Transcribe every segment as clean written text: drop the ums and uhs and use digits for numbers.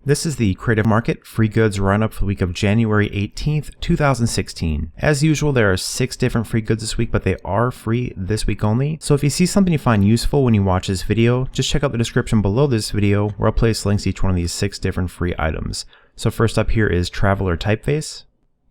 This is the Creative Market Free Goods Roundup for the week of January 18th, 2016. As usual, there are 6 different free goods this week, but they are free this week only. So if you see something you find useful when you watch this video, just check out the description below this video where I'll place links to each one of these 6 different free items. So first up here is Traveler Typeface.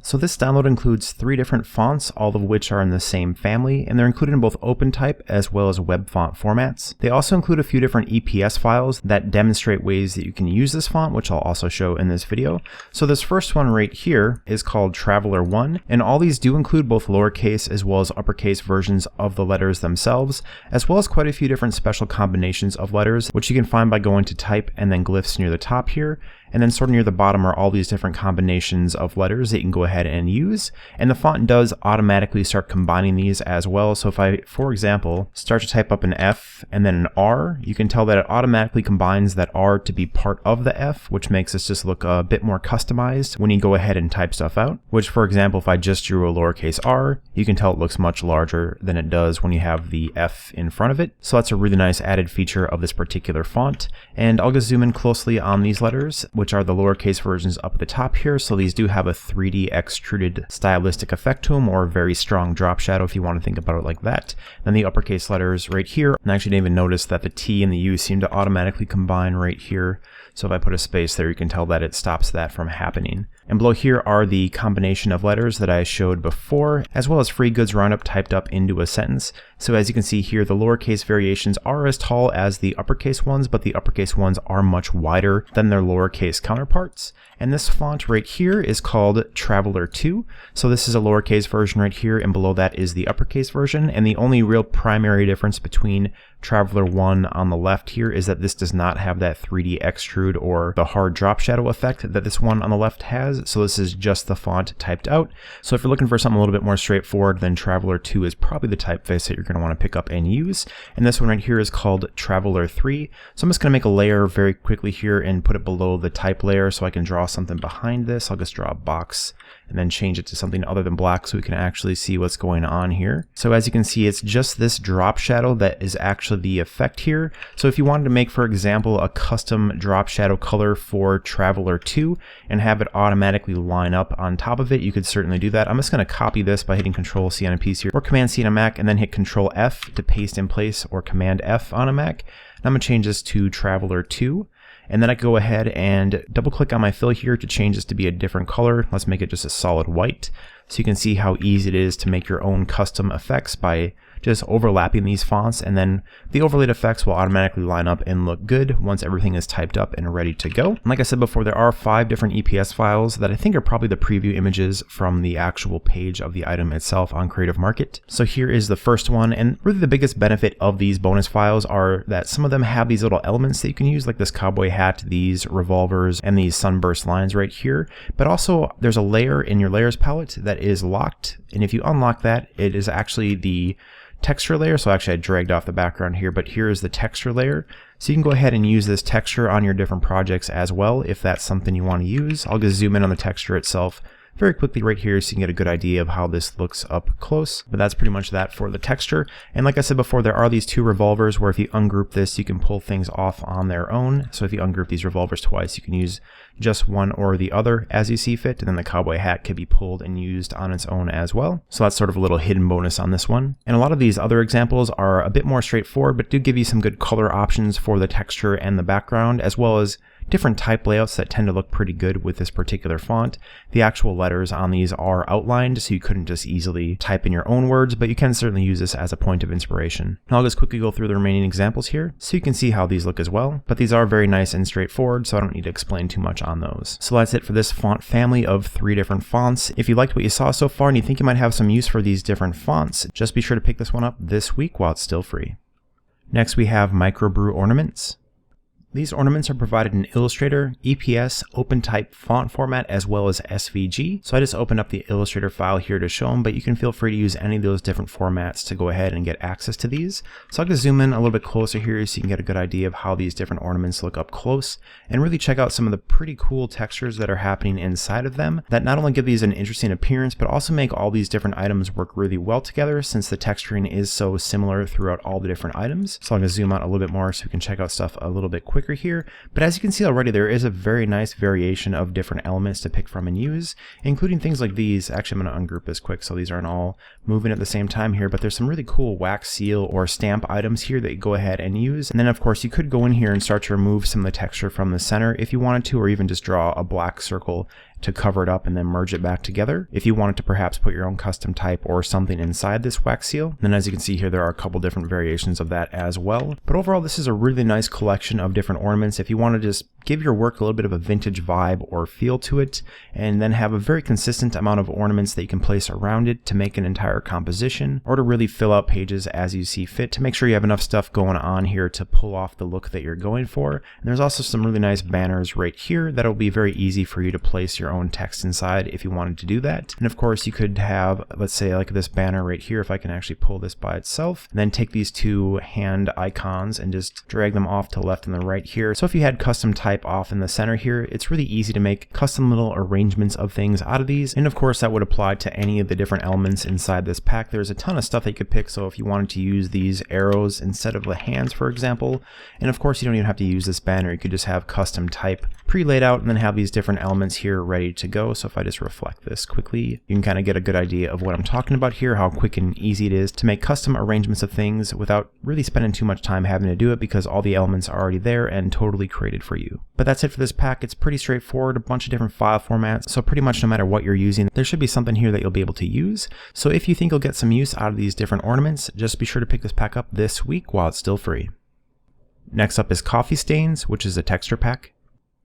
So this download includes 3 different fonts, all of which are in the same family, and they're included in both OpenType as well as web font formats. They also include a few different EPS files that demonstrate ways that you can use this font, which I'll also show in this video. So this first one right here is called Traveler 1, and all these do include both lowercase as well as uppercase versions of the letters themselves, as well as quite a few different special combinations of letters, which you can find by going to Type and then glyphs near the top here. And then sort of near the bottom are all these different combinations of letters that you can go ahead and use. And the font does automatically start combining these as well. So if I, for example, start to type up an F and then an R, you can tell that it automatically combines that R to be part of the F, which makes this just look a bit more customized when you go ahead and type stuff out. Which, for example, if I just drew a lowercase r, you can tell it looks much larger than it does when you have the F in front of it. So that's a really nice added feature of this particular font. And I'll just zoom in closely on these letters, which are the lowercase versions up at the top here. So these do have a 3D extruded stylistic effect to them, or a very strong drop shadow if you want to think about it like that. Then the uppercase letters right here, and I actually didn't even notice that the T and the U seem to automatically combine right here. So if I put a space there, you can tell that it stops that from happening. And below here are the combination of letters that I showed before, as well as free goods roundup typed up into a sentence. So as you can see here, the lowercase variations are as tall as the uppercase ones, but the uppercase ones are much wider than their lowercase counterparts. And this font right here is called Traveler 2. So this is a lowercase version right here, and below that is the uppercase version. And the only real primary difference between Traveler 1 on the left here is that this does not have that 3D extrude or the hard drop shadow effect that this one on the left has. So this is just the font typed out. So if you're looking for something a little bit more straightforward, then Traveler 2 is probably the typeface that you're going to want to pick up and use. And this one right here is called Traveler 3. So I'm just going to make a layer very quickly here and put it below the type layer so I can draw something behind this. I'll just draw a box and then change it to something other than black so we can actually see what's going on here. So as you can see, it's just this drop shadow that is actually the effect here. So if you wanted to make, for example, a custom drop shadow color for Traveler 2 and have it automatically line up on top of it, you could certainly do that. I'm just going to copy this by hitting Control C on a PC or Command C on a Mac, and then hit Control F to paste in place, or Command F on a Mac. And I'm going to change this to Traveler 2. And then I can go ahead and double click on my fill here to change this to be a different color. Let's make it just a solid white. So you can see how easy it is to make your own custom effects by just overlapping these fonts, and then the overlaid effects will automatically line up and look good once everything is typed up and ready to go. And like I said before, there are 5 different EPS files that I think are probably the preview images from the actual page of the item itself on Creative Market. So here is the first one, and really the biggest benefit of these bonus files are that some of them have these little elements that you can use, like this cowboy hat, these revolvers, and these sunburst lines right here. But also there's a layer in your layers palette that is locked, and if you unlock that, it is actually the texture layer. So actually I dragged off the background here, but here is the texture layer. So you can go ahead and use this texture on your different projects as well if that's something you want to use. I'll just zoom in on the texture itself very quickly right here so you can get a good idea of how this looks up close. But that's pretty much that for the texture. And like I said before, there are these 2 revolvers where if you ungroup this, you can pull things off on their own. So if you ungroup these revolvers twice, you can use just one or the other as you see fit. And then the cowboy hat can be pulled and used on its own as well. So that's sort of a little hidden bonus on this one. And a lot of these other examples are a bit more straightforward, but do give you some good color options for the texture and the background, as well as different type layouts that tend to look pretty good with this particular font. The actual letters on these are outlined, so you couldn't just easily type in your own words, but you can certainly use this as a point of inspiration. And I'll just quickly go through the remaining examples here so you can see how these look as well. But these are very nice and straightforward, so I don't need to explain too much on those. So that's it for this font family of 3 different fonts. If you liked what you saw so far and you think you might have some use for these different fonts, just be sure to pick this one up this week while it's still free. Next we have Microbrew Ornaments. These ornaments are provided in Illustrator, EPS, OpenType font format, as well as SVG. So I just opened up the Illustrator file here to show them, but you can feel free to use any of those different formats to go ahead and get access to these. So I'll just zoom in a little bit closer here so you can get a good idea of how these different ornaments look up close, and really check out some of the pretty cool textures that are happening inside of them that not only give these an interesting appearance, but also make all these different items work really well together, since the texturing is so similar throughout all the different items. So I'm going to zoom out a little bit more so we can check out stuff a little bit quicker. quicker here, but as you can see already, there is a very nice variation of different elements to pick from and use, including things like these. Actually, I'm going to ungroup this quick so these aren't all moving at the same time here, but there's some really cool wax seal or stamp items here that you go ahead and use. And then of course you could go in here and start to remove some of the texture from the center if you wanted to, or even just draw a black circle to cover it up and then merge it back together if you wanted to perhaps put your own custom type or something inside this wax seal. And then as you can see here, there are a couple different variations of that as well. But overall, this is a really nice collection of different ornaments if you want to just give your work a little bit of a vintage vibe or feel to it, and then have a very consistent amount of ornaments that you can place around it to make an entire composition, or to really fill out pages as you see fit to make sure you have enough stuff going on here to pull off the look that you're going for. And there's also some really nice banners right here that'll be very easy for you to place your own text inside if you wanted to do that. And of course you could have, let's say like this banner right here, if I can actually pull this by itself, and then take these two hand icons and just drag them off to the left and the right here. So if you had custom type off in the center here, it's really easy to make custom little arrangements of things out of these. And of course that would apply to any of the different elements inside this pack. There's a ton of stuff that you could pick. So if you wanted to use these arrows instead of the hands, for example, and of course you don't even have to use this banner, you could just have custom type pre-laid out and then have these different elements here ready to go. So if I just reflect this quickly, you can kind of get a good idea of what I'm talking about here, how quick and easy it is to make custom arrangements of things without really spending too much time having to do it, because all the elements are already there and totally created for you. But that's it for this pack. It's pretty straightforward, a bunch of different file formats, so pretty much no matter what you're using, there should be something here that you'll be able to use. So if you think you'll get some use out of these different ornaments, just be sure to pick this pack up this week while it's still free. Next up is Coffee Stains, which is a texture pack.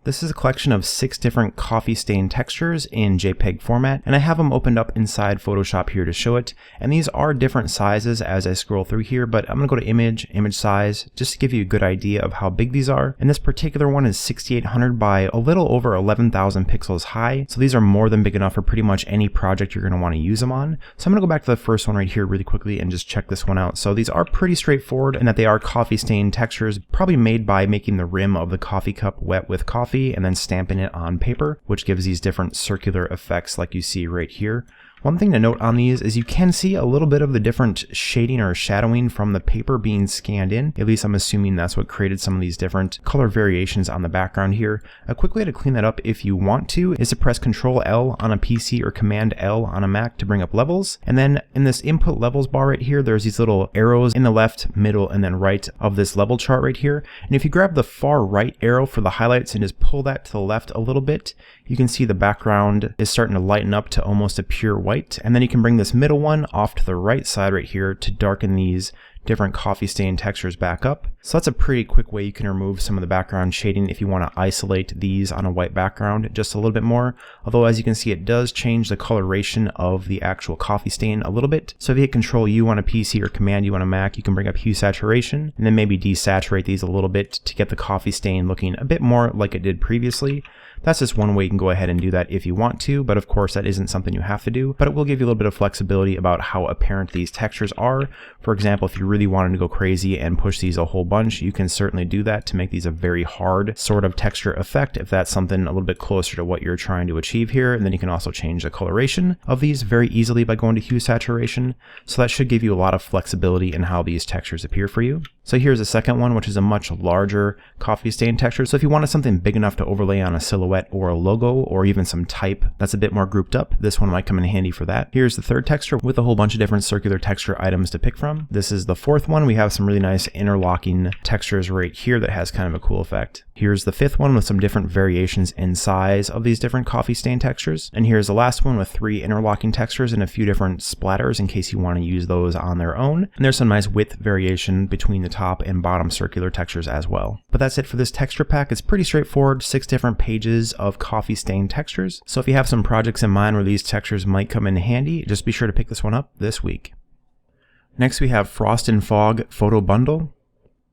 This is a collection of 6 different coffee stain textures in JPEG format, and I have them opened up inside Photoshop here to show it. And these are different sizes as I scroll through here, but I'm going to go to image size, just to give you a good idea of how big these are. And this particular one is 6800 by a little over 11,000 pixels high. So these are more than big enough for pretty much any project you're going to want to use them on. So I'm going to go back to the first one right here really quickly and just check this one out. So these are pretty straightforward in that they are coffee stain textures, probably made by making the rim of the coffee cup wet with coffee and then stamping it on paper, which gives these different circular effects like you see right here. One thing to note on these is you can see a little bit of the different shading or shadowing from the paper being scanned in. At least I'm assuming that's what created some of these different color variations on the background here. A quick way to clean that up if you want to is to press Control L on a PC or Command L on a Mac to bring up levels. And then in this input levels bar right here, there's these little arrows in the left, middle, and then right of this level chart right here. And if you grab the far right arrow for the highlights and just pull that to the left a little bit, you can see the background is starting to lighten up to almost a pure white. And then you can bring this middle one off to the right side right here to darken these different coffee stain textures back up. So that's a pretty quick way you can remove some of the background shading if you want to isolate these on a white background just a little bit more. Although as you can see, it does change the coloration of the actual coffee stain a little bit. So if you hit Control U on a PC or Command U on a Mac, you can bring up hue saturation and then maybe desaturate these a little bit to get the coffee stain looking a bit more like it did previously. That's just one way you can go ahead and do that if you want to, but of course that isn't something you have to do, but it will give you a little bit of flexibility about how apparent these textures are. For example, if you really wanted to go crazy and push these a whole bunch, you can certainly do that to make these a very hard sort of texture effect if that's something a little bit closer to what you're trying to achieve here. And then you can also change the coloration of these very easily by going to hue saturation. So that should give you a lot of flexibility in how these textures appear for you. So here's a second one, which is a much larger coffee stain texture. So if you wanted something big enough to overlay on a silhouette or a logo or even some type that's a bit more grouped up, this one might come in handy for that. Here's the third texture with a whole bunch of different circular texture items to pick from. This is the fourth one. We have some really nice interlocking textures right here that has kind of a cool effect. Here's the fifth one with some different variations in size of these different coffee stain textures. And here's the last one with 3 interlocking textures and a few different splatters in case you want to use those on their own. And there's some nice width variation between the top and bottom circular textures as well. But that's it for this texture pack. It's pretty straightforward, 6 different pages of coffee stain textures. So if you have some projects in mind where these textures might come in handy, just be sure to pick this one up this week. Next we have Frost and Fog Photo Bundle.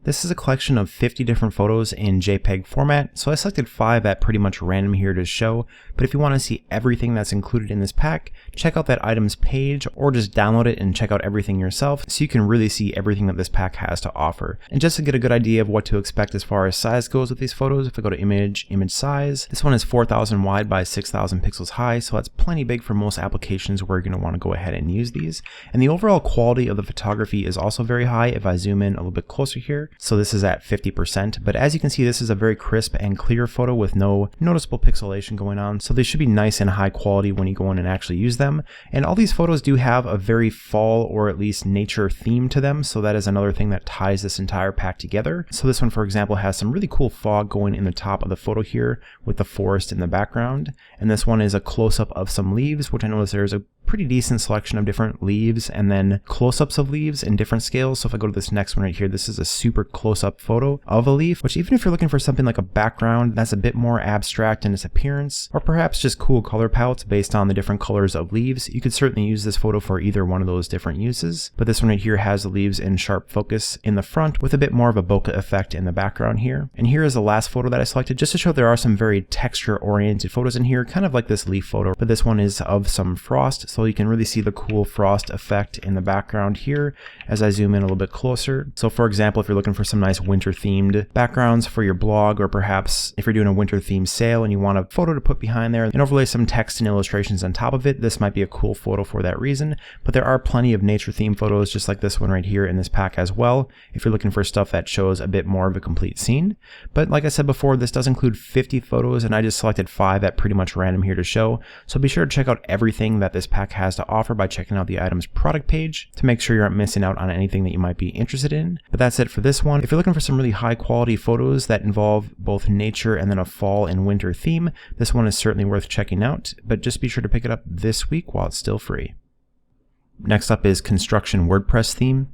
This is a collection of 50 different photos in JPEG format, so I selected 5 at pretty much random here to show, but if you want to see everything that's included in this pack, check out that items page or just download it and check out everything yourself so you can really see everything that this pack has to offer. And just to get a good idea of what to expect as far as size goes with these photos, if I go to image size, this one is 4000 wide by 6000 pixels high, so that's plenty big for most applications where you're going to want to go ahead and use these. And the overall quality of the photography is also very high if I zoom in a little bit closer here. here. So this is at 50%, but as you can see, this is a very crisp and clear photo with no noticeable pixelation going on. So they should be nice and high quality when you go in and actually use them. And all these photos do have a very fall or at least nature theme to them. So that is another thing that ties this entire pack together. So this one, for example, has some really cool fog going in the top of the photo here with the forest in the background. And this one is a close-up of some leaves, which I notice there's a pretty decent selection of different leaves and then close-ups of leaves in different scales. So if I go to this next one right here, this is a super close-up photo of a leaf, which even if you're looking for something like a background that's a bit more abstract in its appearance, or perhaps just cool color palettes based on the different colors of leaves, you could certainly use this photo for either one of those different uses. But this one right here has the leaves in sharp focus in the front with a bit more of a bokeh effect in the background here. And here is the last photo that I selected just to show there are some very texture-oriented photos in here, kind of like this leaf photo, but this one is of some frost, so you can really see the cool frost effect in the background here as I zoom in a little bit closer. So for example, if you're looking for some nice winter themed backgrounds for your blog, or perhaps if you're doing a winter themed sale and you want a photo to put behind there and overlay some text and illustrations on top of it, this might be a cool photo for that reason. But there are plenty of nature themed photos just like this one right here in this pack as well, if you're looking for stuff that shows a bit more of a complete scene. But like I said before, this does include 50 photos and I just selected 5 at pretty much random here to show. So be sure to check out everything that this pack has to offer by checking out the item's product page to make sure you aren't missing out on anything that you might be interested in. But that's it for this one. If you're looking for some really high quality photos that involve both nature and then a fall and winter theme, this one is certainly worth checking out, but just be sure to pick it up this week while it's still free. Next up is Construction WordPress Theme.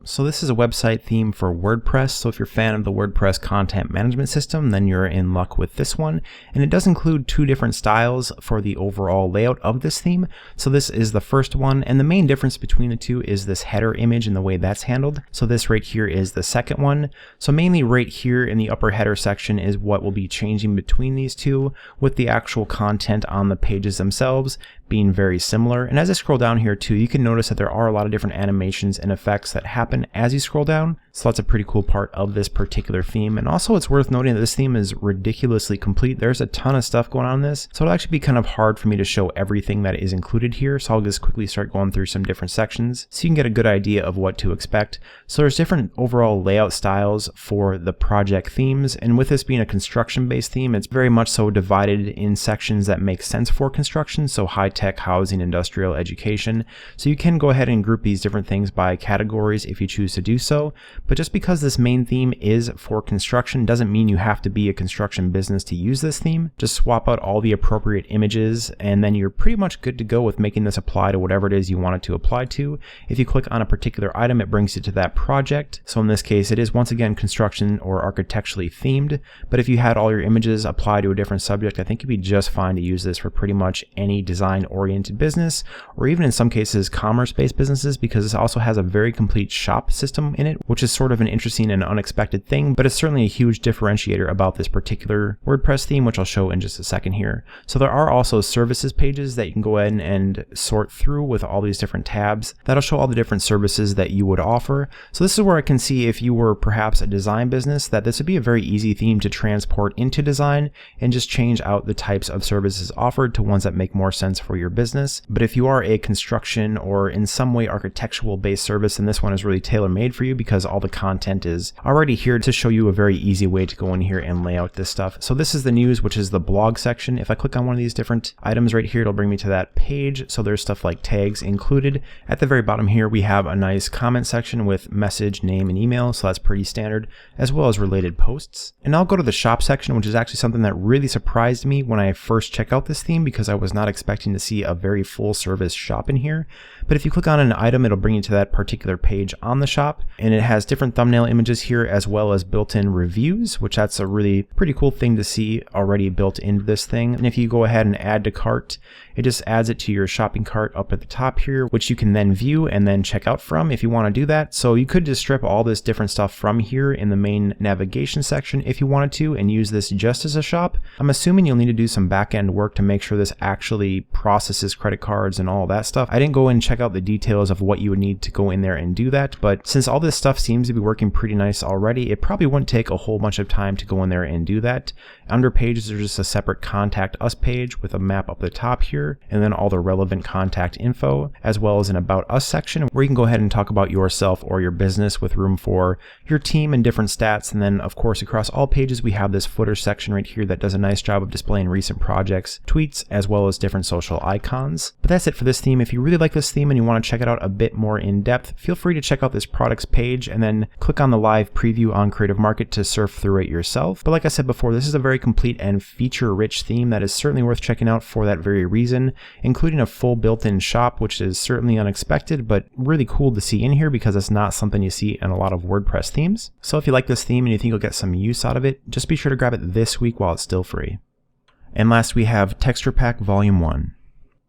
So this is a website theme for WordPress, so if you're a fan of the WordPress content management system, then you're in luck with this one. And it does include 2 different styles for the overall layout of this theme. So this is the first one, and the main difference between the 2 is this header image and the way that's handled. So this right here is the second one. So mainly right here in the upper header section is what will be changing between these 2, with the actual content on the pages themselves being very similar. And as I scroll down here too, you can notice that there are a lot of different animations and effects that happen as you scroll down. So that's a pretty cool part of this particular theme. And also it's worth noting that this theme is ridiculously complete. There's a ton of stuff going on in this. So it'll actually be kind of hard for me to show everything that is included here. So I'll just quickly start going through some different sections so you can get a good idea of what to expect. So there's different overall layout styles for the project themes. And with this being a construction-based theme, it's very much so divided in sections that make sense for construction. So high-tech, housing, industrial, education. So you can go ahead and group these different things by categories if you choose to do so. But just because this main theme is for construction doesn't mean you have to be a construction business to use this theme. Just swap out all the appropriate images and then you're pretty much good to go with making this apply to whatever it is you want it to apply to. If you click on a particular item, it brings you to that project. So in this case, it is once again construction or architecturally themed. But if you had all your images apply to a different subject, I think you'd be just fine to use this for pretty much any design-oriented business, or even in some cases commerce-based businesses, because this also has a very complete shop system in it, which is sort of an interesting and unexpected thing, but it's certainly a huge differentiator about this particular WordPress theme, which I'll show in just a second here. So there are also services pages that you can go ahead and sort through with all these different tabs. That'll show all the different services that you would offer. So this is where I can see if you were perhaps a design business, that this would be a very easy theme to transport into design and just change out the types of services offered to ones that make more sense for your business. But if you are a construction or in some way architectural based service, then this one is really tailor-made for you because all the content is already here to show you a very easy way to go in here and lay out this stuff. So this is the news, which is the blog section. If I click on one of these different items right here, it'll bring me to that page. So there's stuff like tags included. At the very bottom here, we have a nice comment section with message, name, and email. So that's pretty standard, as well as related posts. And I'll go to the shop section, which is actually something that really surprised me when I first checked out this theme, because I was not expecting to see a very full service shop in here. But if you click on an item, it'll bring you to that particular page on the shop, and it has different thumbnail images here as well as built-in reviews, which that's a really pretty cool thing to see already built into this thing. And if you go ahead and add to cart, it just adds it to your shopping cart up at the top here, which you can then view and then check out from if you want to do that. So you could just strip all this different stuff from here in the main navigation section if you wanted to and use this just as a shop. I'm assuming you'll need to do some back-end work to make sure this actually processes credit cards and all that stuff. I didn't go and check out the details of what you would need to go in there and do that, but since all this stuff seems seems to be working pretty nice already. It probably wouldn't take a whole bunch of time to go in there and do that. Under pages, there's just a separate contact us page with a map up the top here, and then all the relevant contact info, as well as an about us section where you can go ahead and talk about yourself or your business with room for your team and different stats. And then of course across all pages we have this footer section right here that does a nice job of displaying recent projects, tweets, as well as different social icons. But that's it for this theme. If you really like this theme and you want to check it out a bit more in depth, feel free to check out this products page and then click on the live preview on Creative Market to surf through it yourself. But like I said before, this is a very complete and feature rich theme that is certainly worth checking out for that very reason, including a full built-in shop, which is certainly unexpected but really cool to see in here because it's not something you see in a lot of WordPress themes. So if you like this theme and you think you'll get some use out of it, just be sure to grab it this week while it's still free. And last we have Texture Pack Volume 1.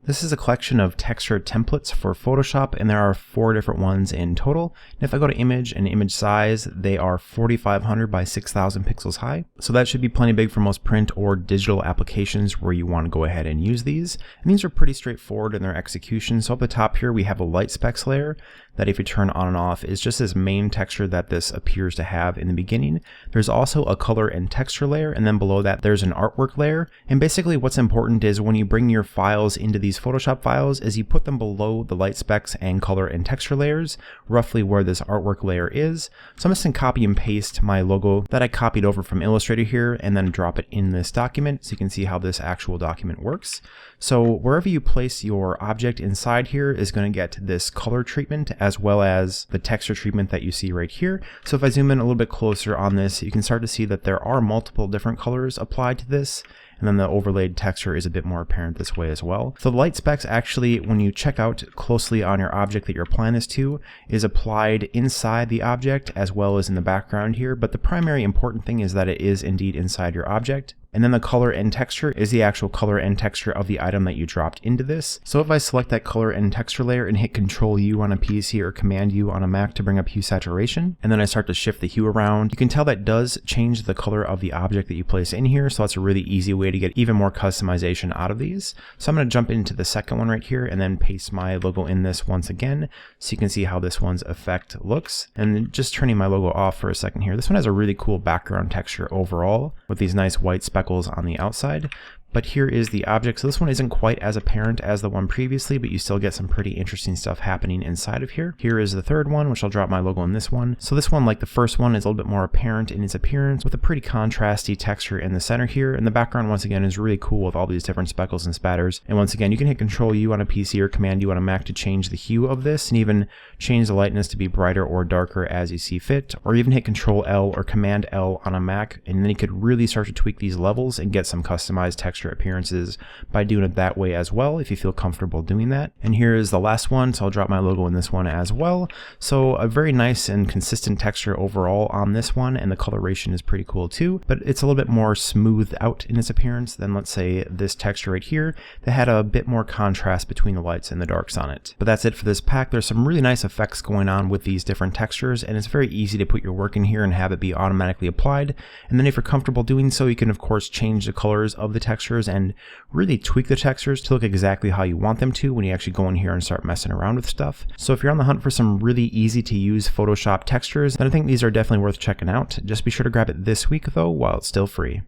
This is a collection of texture templates for Photoshop, and there are 4 different ones in total. And if I go to image and image size, they are 4500 by 6000 pixels high. So that should be plenty big for most print or digital applications where you want to go ahead and use these. And these are pretty straightforward in their execution. So up the top here, we have a light specs layer that if you turn on and off is just this main texture that this appears to have in the beginning. There's also a color and texture layer, and then below that there's an artwork layer. And basically what's important is when you bring your files into these Photoshop files is you put them below the light specs and color and texture layers, roughly where this artwork layer is. So I'm just going to copy and paste my logo that I copied over from Illustrator here and then drop it in this document so you can see how this actual document works. So wherever you place your object inside here is going to get this color treatment as well as the texture treatment that you see right here. So if I zoom in a little bit closer on this, you can start to see that there are multiple different colors applied to this. And then the overlaid texture is a bit more apparent this way as well. So the light specs actually, when you check out closely on your object that you're applying this to, is applied inside the object as well as in the background here. But the primary important thing is that it is indeed inside your object. And then the color and texture is the actual color and texture of the item that you dropped into this. So if I select that color and texture layer and hit Control U on a PC or Command U on a Mac to bring up hue saturation, and then I start to shift the hue around, you can tell that does change the color of the object that you place in here. So that's a really easy way to get even more customization out of these. So I'm going to jump into the second one right here and then paste my logo in this once again so you can see how this one's effect looks. And then just turning my logo off for a second here. This one has a really cool background texture overall with these nice white speckles on the outside. But here is the object. So this one isn't quite as apparent as the one previously, but you still get some pretty interesting stuff happening inside of here. Here is the third one, which I'll drop my logo in this one. So this one, like the first one, is a little bit more apparent in its appearance with a pretty contrasty texture in the center here. And the background, once again, is really cool with all these different speckles and spatters. And once again, you can hit Control U on a PC or Command U on a Mac to change the hue of this and even change the lightness to be brighter or darker as you see fit, or even hit Control L or Command L on a Mac. And then you could really start to tweak these levels and get some customized texture appearances by doing it that way as well if you feel comfortable doing that. And here is the last one, so I'll drop my logo in this one as well. So a very nice and consistent texture overall on this one, and the coloration is pretty cool too, but it's a little bit more smoothed out in its appearance than, let's say, this texture right here that had a bit more contrast between the lights and the darks on it. But that's it for this pack. There's some really nice effects going on with these different textures, and it's very easy to put your work in here and have it be automatically applied. And then if you're comfortable doing so, you can of course change the colors of the textures and really tweak the textures to look exactly how you want them to when you actually go in here and start messing around with stuff. So if you're on the hunt for some really easy to use Photoshop textures, then I think these are definitely worth checking out. Just be sure to grab it this week though while it's still free.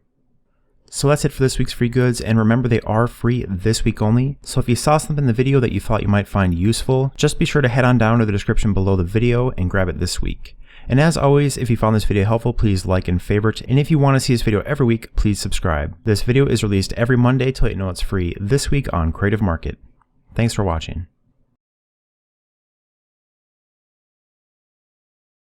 So that's it for this week's free goods, and remember they are free this week only. So if you saw something in the video that you thought you might find useful, just be sure to head on down to the description below the video and grab it this week. And as always, if you found this video helpful, please like and favorite. And if you want to see this video every week, please subscribe. This video is released every Monday to let you know it's free this week on Creative Market. Thanks for watching.